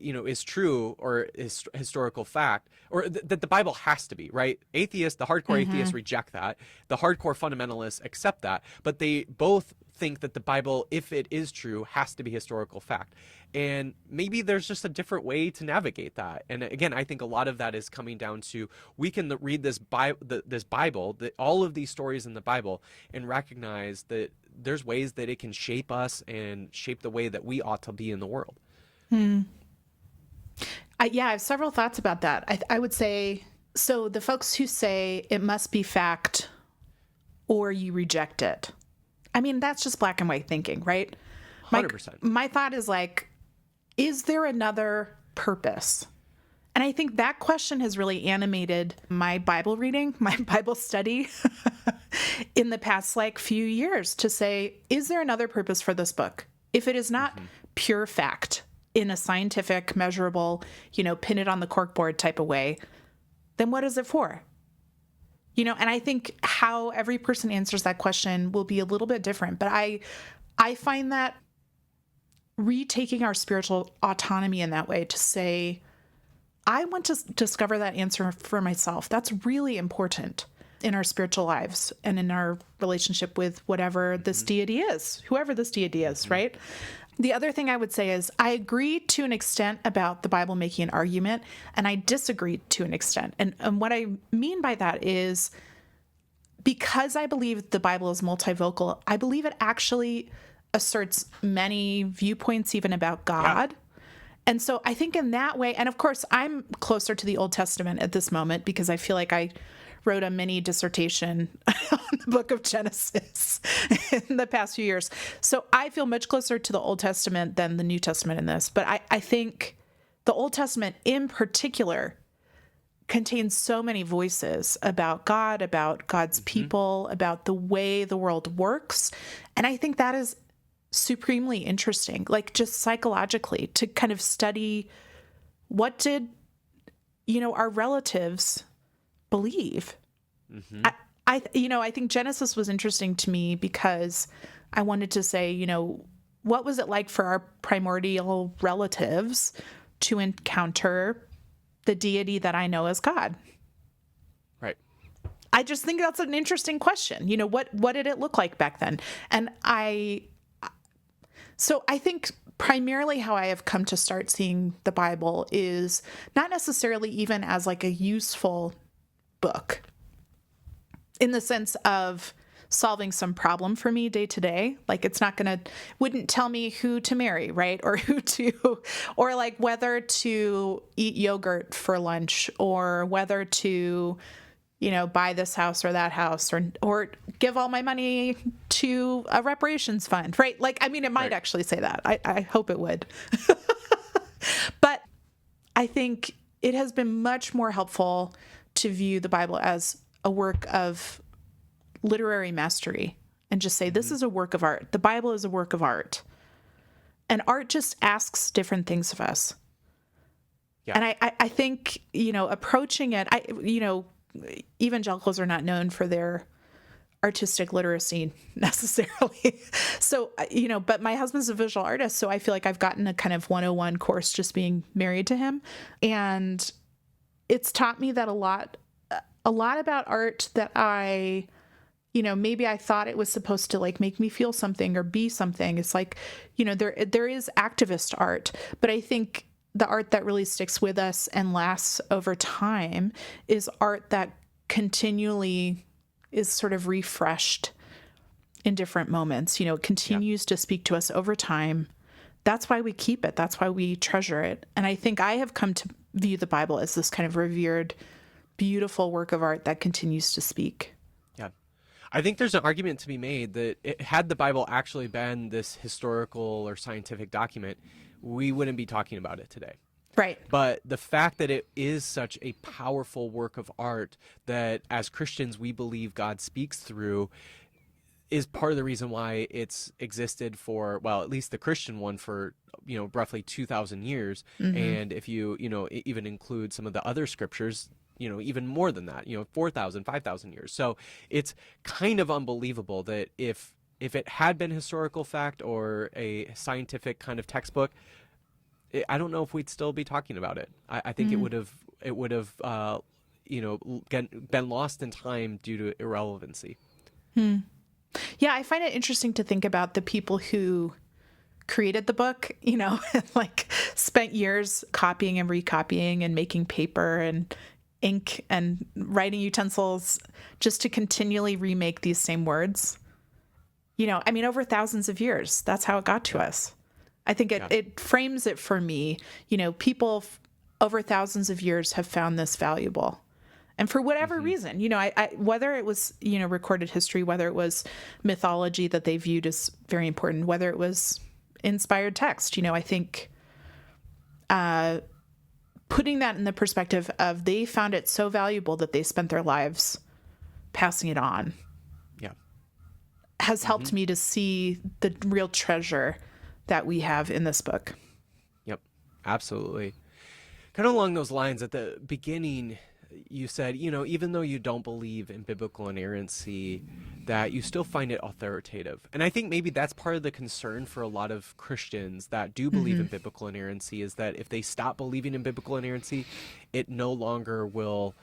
Speaker 1: is true or is historical fact, or that the Bible has to be, right? Atheists, the hardcore atheists reject that. The hardcore fundamentalists accept that, but they both think that the Bible, if it is true, has to be historical fact. And maybe there's just a different way to navigate that. And again, I think a lot of that is coming down to, we can read this Bible, all of these stories in the Bible, and recognize that there's ways that it can shape us and shape the way that we ought to be in the world.
Speaker 2: I have several thoughts about that. I would say, so the folks who say it must be fact or you reject it, I mean, that's just black and white thinking, right?
Speaker 1: 100%.
Speaker 2: My thought is like, is there another purpose? And I think that question has really animated my Bible reading, my Bible study in the past few years, to say, is there another purpose for this book? If it is not pure fact in a scientific, measurable, pin it on the corkboard type of way, then what is it for? And I think how every person answers that question will be a little bit different. But I find that retaking our spiritual autonomy in that way, to say, I want to discover that answer for myself. That's really important in our spiritual lives and in our relationship with whatever this deity is, whoever this deity is, right? The other thing I would say is I agree to an extent about the Bible making an argument, and I disagree to an extent. And what I mean by that is, because I believe the Bible is multivocal, I believe it actually asserts many viewpoints even about God. Yeah. And so I think in that way, and of course I'm closer to the Old Testament at this moment because I feel like I wrote a mini dissertation on the book of Genesis in the past few years. So I feel much closer to the Old Testament than the New Testament in this. But I think the Old Testament in particular contains so many voices about God, about God's people, about the way the world works. And I think that is supremely interesting, like just psychologically, to kind of study what did, our relatives believe. I think Genesis was interesting to me because I wanted to say, what was it like for our primordial relatives to encounter the deity that I know as God?
Speaker 1: Right.
Speaker 2: I just think that's an interesting question. What did it look like back then? And so I think primarily how I have come to start seeing the Bible is not necessarily even as like a useful book in the sense of solving some problem for me day to day. Like it's wouldn't tell me who to marry, right? Or like whether to eat yogurt for lunch, or whether to, buy this house or that house, or give all my money to a reparations fund, right? Like, I mean, it might actually say that. I hope it would. But I think it has been much more helpful to view the Bible as a work of literary mastery and just say, this is a work of art. The Bible is a work of art. And art just asks different things of us. Yeah. And I think, approaching it, evangelicals are not known for their artistic literacy necessarily. So, but my husband's a visual artist, so I feel like I've gotten a kind of 101 course just being married to him. And it's taught me that a lot about art that maybe I thought it was supposed to like make me feel something or be something. It's like, there is activist art, but I think the art that really sticks with us and lasts over time is art that continually is sort of refreshed in different moments. It continues to speak to us over time. That's why we keep it. That's why we treasure it. And I think I have come to view the Bible as this kind of revered, beautiful work of art that continues to speak.
Speaker 1: Yeah. I think there's an argument to be made that had the Bible actually been this historical or scientific document, we wouldn't be talking about it today.
Speaker 2: Right.
Speaker 1: But the fact that it is such a powerful work of art that as Christians we believe God speaks through is part of the reason why it's existed for, well, at least the Christian one for, roughly 2,000 years. And if you, even include some of the other scriptures, even more than that, 4,000, 5,000 years. So it's kind of unbelievable that if it had been historical fact or a scientific kind of textbook, I don't know if we'd still be talking about it. I think it would have been lost in time due to irrelevancy.
Speaker 2: Yeah, I find it interesting to think about the people who created the book, like spent years copying and recopying and making paper and ink and writing utensils just to continually remake these same words. Over thousands of years, that's how it got to us. I think it frames it for me. People over thousands of years have found this valuable. And for whatever reason, I whether it was, recorded history, whether it was mythology that they viewed as very important, whether it was inspired text, I think putting that in the perspective of they found it so valuable that they spent their lives passing it on has helped me to see the real treasure that we have in this book.
Speaker 1: Yep, absolutely. Kind of along those lines, at the beginning, you said, even though you don't believe in biblical inerrancy, that you still find it authoritative. And I think maybe that's part of the concern for a lot of Christians that do believe in biblical inerrancy, is that if they stop believing in biblical inerrancy, it no longer will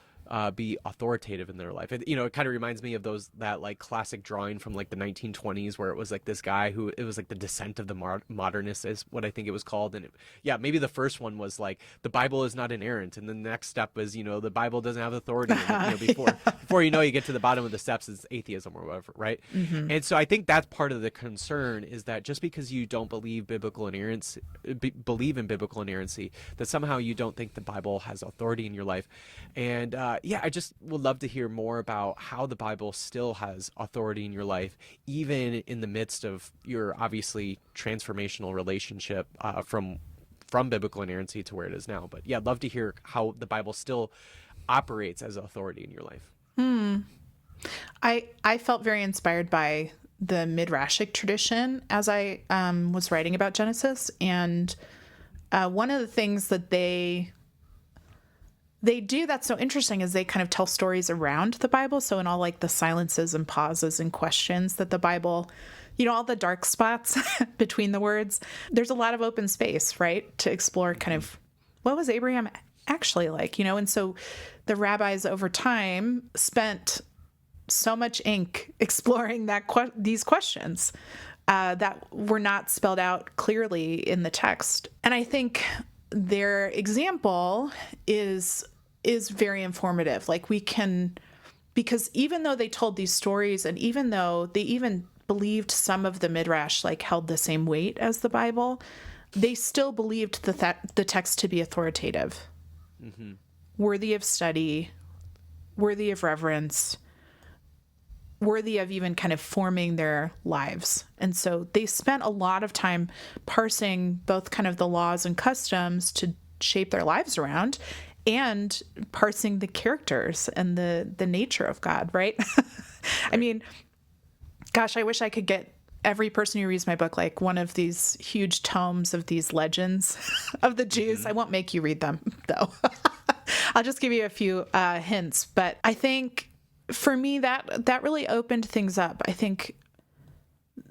Speaker 1: be authoritative in their life. It kind of reminds me of that like classic drawing from like the 1920s where it was like this guy who, it was like the descent of the modernists is what I think it was called. And maybe the first one was like the Bible is not inerrant, and then the next step was the Bible doesn't have authority. And, before you get to the bottom of the steps is atheism or whatever, right? And so I think that's part of the concern, is that just because you don't believe in biblical inerrancy, that somehow you don't think the Bible has authority in your life. And yeah, I just would love to hear more about how the Bible still has authority in your life, even in the midst of your obviously transformational relationship from biblical inerrancy to where it is now. But yeah, I'd love to hear how the Bible still operates as authority in your life.
Speaker 2: I felt very inspired by the Midrashic tradition as I was writing about Genesis, and one of the things that they do that's so interesting is they kind of tell stories around the Bible. So in all like the silences and pauses and questions that the Bible, all the dark spots between the words, there's a lot of open space, right, to explore kind of what was Abraham actually like, and so the rabbis over time spent so much ink exploring these questions that were not spelled out clearly in the text. And I think their example is very informative. Like because even though they told these stories, and even though they even believed some of the midrash like held the same weight as the Bible, they still believed the text to be authoritative, worthy of study, worthy of reverence, worthy of even kind of forming their lives. And so they spent a lot of time parsing both kind of the laws and customs to shape their lives around, and parsing the characters and the nature of God, right? I mean, gosh, I wish I could get every person who reads my book like one of these huge tomes of these legends of the Jews. I won't make you read them, though. I'll just give you a few hints. But I think for me, that really opened things up. I think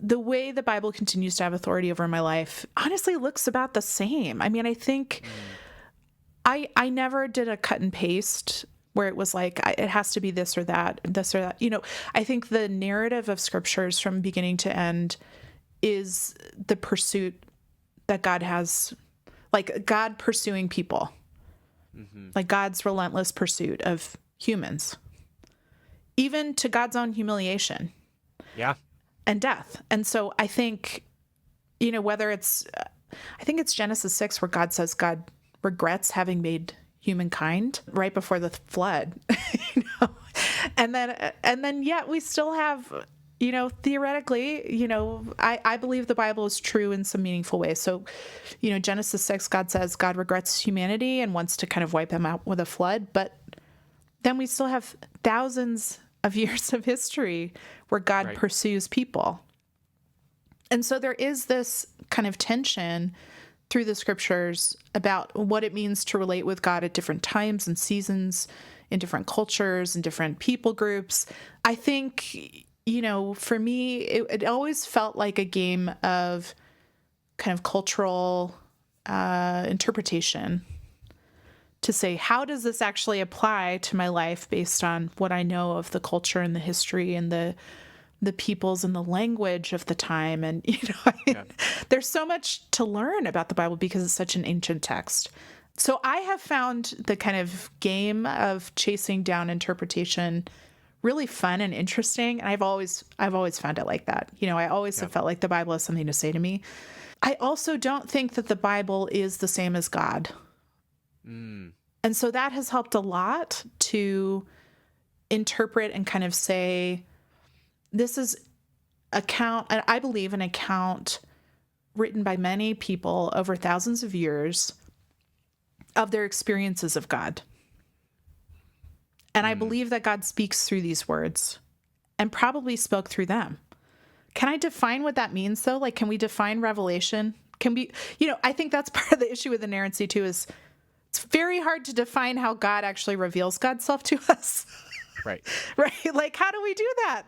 Speaker 2: the way the Bible continues to have authority over my life honestly looks about the same. I mean, I think I never did a cut and paste where it was like, it has to be this or that, this or that. I think the narrative of scriptures from beginning to end is the pursuit that God has, like God pursuing people, like God's relentless pursuit of humans, even to God's own humiliation.
Speaker 1: Yeah.
Speaker 2: And death. And so I think, whether it's, I think it's Genesis 6 where God says God regrets having made humankind right before the flood, and then yet we still have, theoretically, I believe the Bible is true in some meaningful ways. So, Genesis 6, God says God regrets humanity and wants to kind of wipe them out with a flood. But then we still have thousands of years of history where God pursues people. And so there is this kind of tension through the scriptures about what it means to relate with God at different times and seasons, in different cultures and different people groups. I think, for me, it always felt like a game of kind of cultural interpretation to say, how does this actually apply to my life based on what I know of the culture and the history and the peoples and the language of the time. And, there's so much to learn about the Bible because it's such an ancient text. So I have found the kind of game of chasing down interpretation really fun and interesting. And I've always found it like that. I always have felt like the Bible has something to say to me. I also don't think that the Bible is the same as God. And so that has helped a lot to interpret and kind of say, this is I believe an account written by many people over thousands of years of their experiences of God. And I believe that God speaks through these words and probably spoke through them. Can I define what that means, though? Like, can we define revelation? I think that's part of the issue with inerrancy, too, is it's very hard to define how God actually reveals God's self to us.
Speaker 1: Right.
Speaker 2: Right. Like, how do we do that?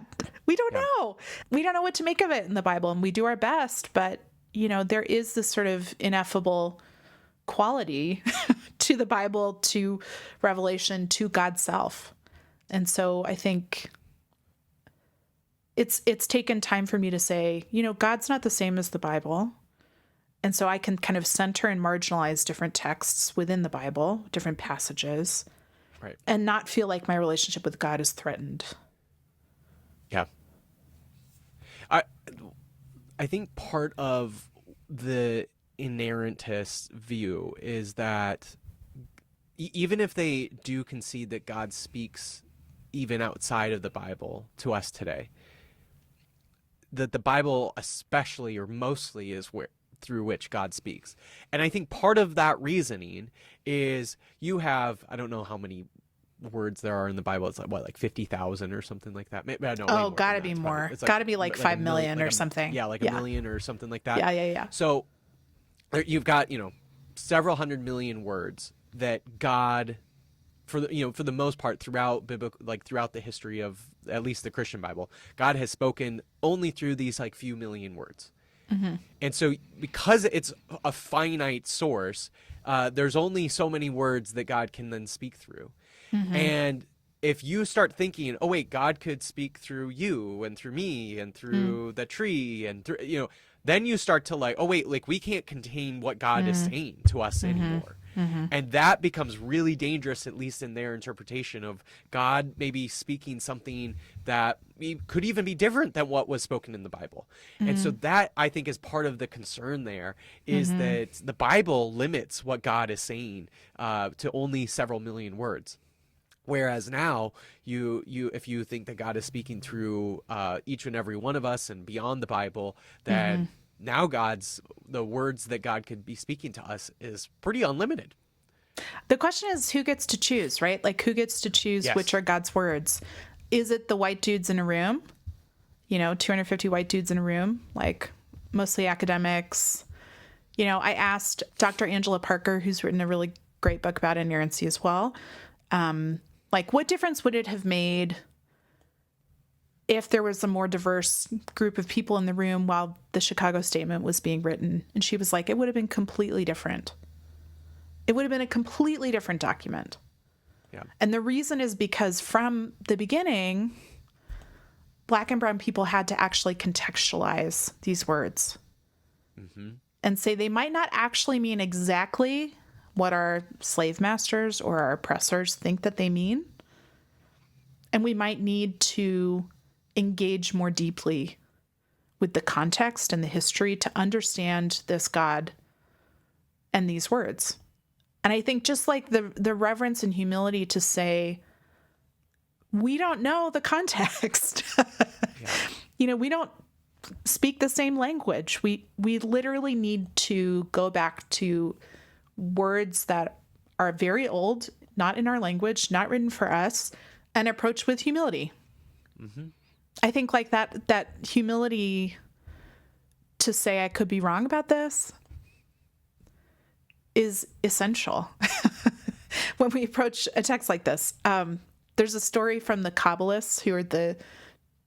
Speaker 2: We don't know. We don't know what to make of it in the Bible, and we do our best. But, there is this sort of ineffable quality to the Bible, to Revelation, to God's self. And so I think it's taken time for me to say, God's not the same as the Bible. And so I can kind of center and marginalize different texts within the Bible, different passages.
Speaker 1: Right.
Speaker 2: And not feel like my relationship with God is threatened.
Speaker 1: Yeah. I think part of the inerrantist view is that even if they do concede that God speaks even outside of the Bible to us today, that the Bible especially or mostly is where through which God speaks. And I think part of that reasoning is you have, I don't know how many words there are in the Bible. It's like what, like 50,000 or something like that. Maybe, no, way
Speaker 2: Oh,
Speaker 1: more
Speaker 2: gotta
Speaker 1: than that.
Speaker 2: be
Speaker 1: It's
Speaker 2: more.
Speaker 1: it's
Speaker 2: Gotta be like
Speaker 1: a
Speaker 2: 5
Speaker 1: million,
Speaker 2: million
Speaker 1: like
Speaker 2: or something.
Speaker 1: Yeah, like a million or something like that.
Speaker 2: Yeah.
Speaker 1: So you've got, several 100 million words that God, for the most part, throughout biblical, like throughout the history of at least the Christian Bible, God has spoken only through these like few million words. And so because it's a finite source, there's only so many words that God can then speak through. And if you start thinking, oh wait, God could speak through you and through me and through the tree and through, then you start to like, oh wait, like we can't contain what God is saying to us anymore. And that becomes really dangerous, at least in their interpretation of God maybe speaking something that could even be different than what was spoken in the Bible. And so that, I think, is part of the concern there, is that the Bible limits what God is saying to only several million words. Whereas now, if you think that God is speaking through each and every one of us and beyond the Bible, that now the words that God could be speaking to us is pretty unlimited.
Speaker 2: The question is, who gets to choose, right? Like, who gets to choose
Speaker 1: Yes.
Speaker 2: which are God's words? Is it the white dudes in a room? 250 white dudes in a room, like mostly academics. I asked Dr. Angela Parker, who's written a really great book about inerrancy as well, like, what difference would it have made if there was a more diverse group of people in the room while the Chicago Statement was being written? And she was like, it would have been completely different. It would have been a completely different document.
Speaker 1: Yeah.
Speaker 2: And the reason is because from the beginning, Black and brown people had to actually contextualize these words and say they might not actually mean exactly what our slave masters or our oppressors think that they mean. And we might need to engage more deeply with the context and the history to understand this God and these words. And I think just like the reverence and humility to say, we don't know the context. We don't speak the same language. We literally need to go back to words that are very old, not in our language, not written for us, and approach with humility. I think like that humility to say I could be wrong about this is essential when we approach a text like this. There's a story from the Kabbalists, who are the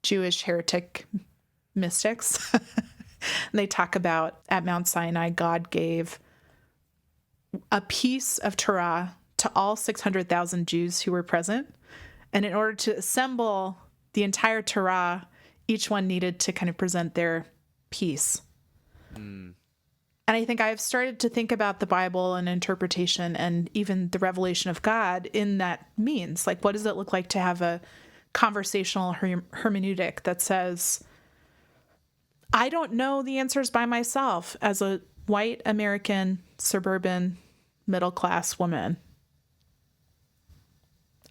Speaker 2: Jewish heretic mystics. And they talk about at Mount Sinai, God gave a piece of Torah to all 600,000 Jews who were present. And in order to assemble the entire Torah, each one needed to kind of present their piece. And I think I've started to think about the Bible and interpretation and even the revelation of God in that means. Like, what does it look like to have a conversational hermeneutic that says, I don't know the answers by myself as a white American, suburban, middle-class woman.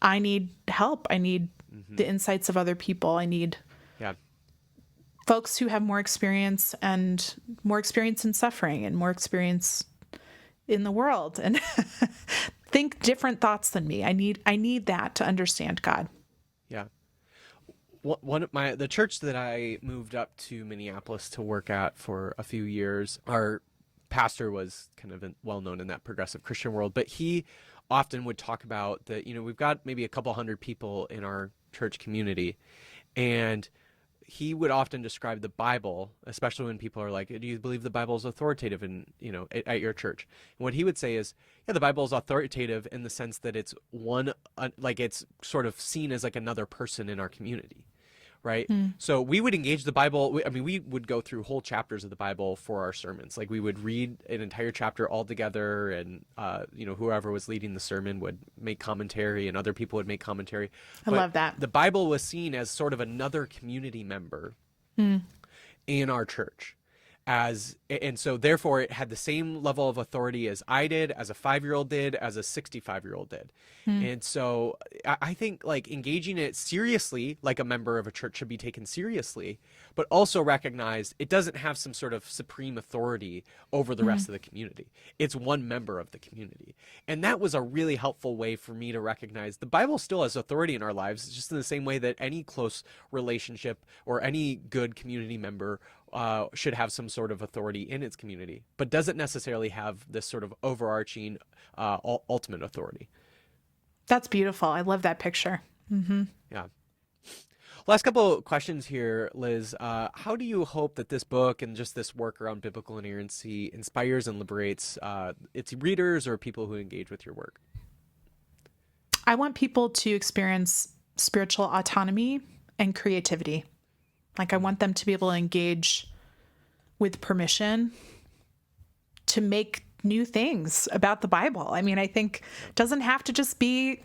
Speaker 2: I need help. I need the insights of other people. I need folks who have more experience in suffering and more experience in the world and think different thoughts than me. I need that to understand God.
Speaker 1: Yeah. The church that I moved up to Minneapolis to work at for a few years, our pastor was kind of well known in that progressive Christian world, but he often would talk about that, we've got maybe a couple hundred people in our church community, and he would often describe the Bible, especially when people are like, do you believe the Bible is authoritative at your church? And what he would say is, yeah, the Bible is authoritative in the sense that it's it's sort of seen as like another person in our community. Right. So we would engage the Bible. We would go through whole chapters of the Bible for our sermons. Like, we would read an entire chapter all together, and, whoever was leading the sermon would make commentary and other people would make commentary.
Speaker 2: I love that.
Speaker 1: The Bible was seen as sort of another community member in our church. and so therefore it had the same level of authority as I did, as a 5-year-old did, as a 65-year-old did. And so I think like engaging it seriously, like a member of a church should be taken seriously, but also recognize it doesn't have some sort of supreme authority over the rest of the community. It's one member of the community. And that was a really helpful way for me to recognize the Bible still has authority in our lives, just in the same way that any close relationship or any good community member should have some sort of authority in its community, but doesn't necessarily have this sort of overarching ultimate authority.
Speaker 2: That's beautiful. I love that picture.
Speaker 1: Yeah. Last couple of questions here, Liz. How do you hope that this book and just this work around biblical inerrancy inspires and liberates its readers or people who engage with your work?
Speaker 2: I want people to experience spiritual autonomy and creativity. Like I want them to be able to engage with permission to make new things about the Bible. I mean, I think it doesn't have to just be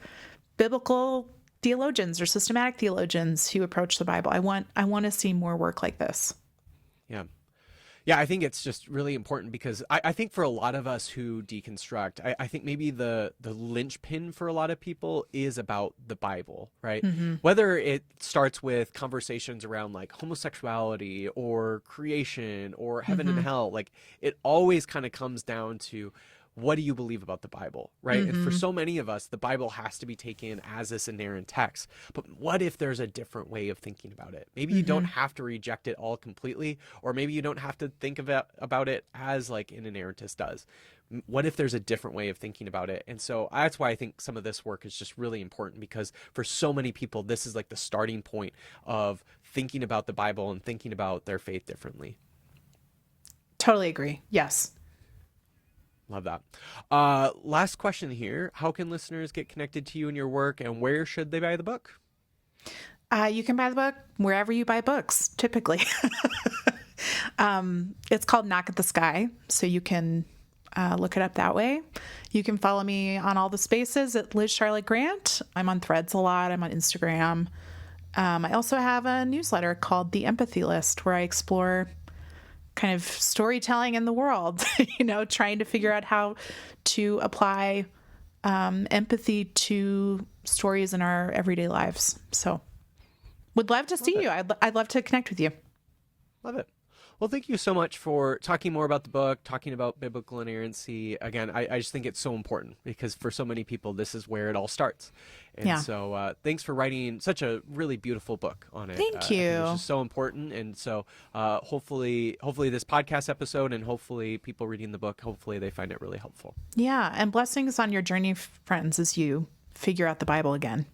Speaker 2: biblical theologians or systematic theologians who approach the Bible. I want to see more work like this.
Speaker 1: Yeah. Yeah, I think it's just really important because I think for a lot of us who deconstruct, I think maybe the linchpin for a lot of people is about the Bible, right? Whether it starts with conversations around like homosexuality or creation or heaven and hell, like it always kind of comes down to what do you believe about the Bible, right? And for so many of us, the Bible has to be taken as this inerrant text. But what if there's a different way of thinking about it? Maybe you don't have to reject it all completely, or maybe you don't have to think about it as like an inerrantist does. What if there's a different way of thinking about it? And so that's why I think some of this work is just really important, because for so many people, this is like the starting point of thinking about the Bible and thinking about their faith differently.
Speaker 2: Totally agree. Yes.
Speaker 1: Love that. Last question here. How can listeners get connected to you and your work, and where should they buy the book?
Speaker 2: You can buy the book wherever you buy books, typically. It's called Knock at the Sky, so you can look it up that way. You can follow me on all the spaces at Liz Charlotte Grant. I'm on Threads a lot. I'm on Instagram. I also have a newsletter called The Empathy List, where I explore kind of storytelling in the world, trying to figure out how to apply empathy to stories in our everyday lives. So would love to see you. I'd love to connect with you.
Speaker 1: Love it. Well, thank you so much for talking more about the book, talking about biblical inerrancy. Again, I just think it's so important because for so many people, this is where it all starts. And so thanks for writing such a really beautiful book on it.
Speaker 2: Thank you.
Speaker 1: I think it's just so important. And so hopefully this podcast episode and hopefully people reading the book, hopefully they find it really helpful.
Speaker 2: Yeah. And blessings on your journey, friends, as you figure out the Bible again.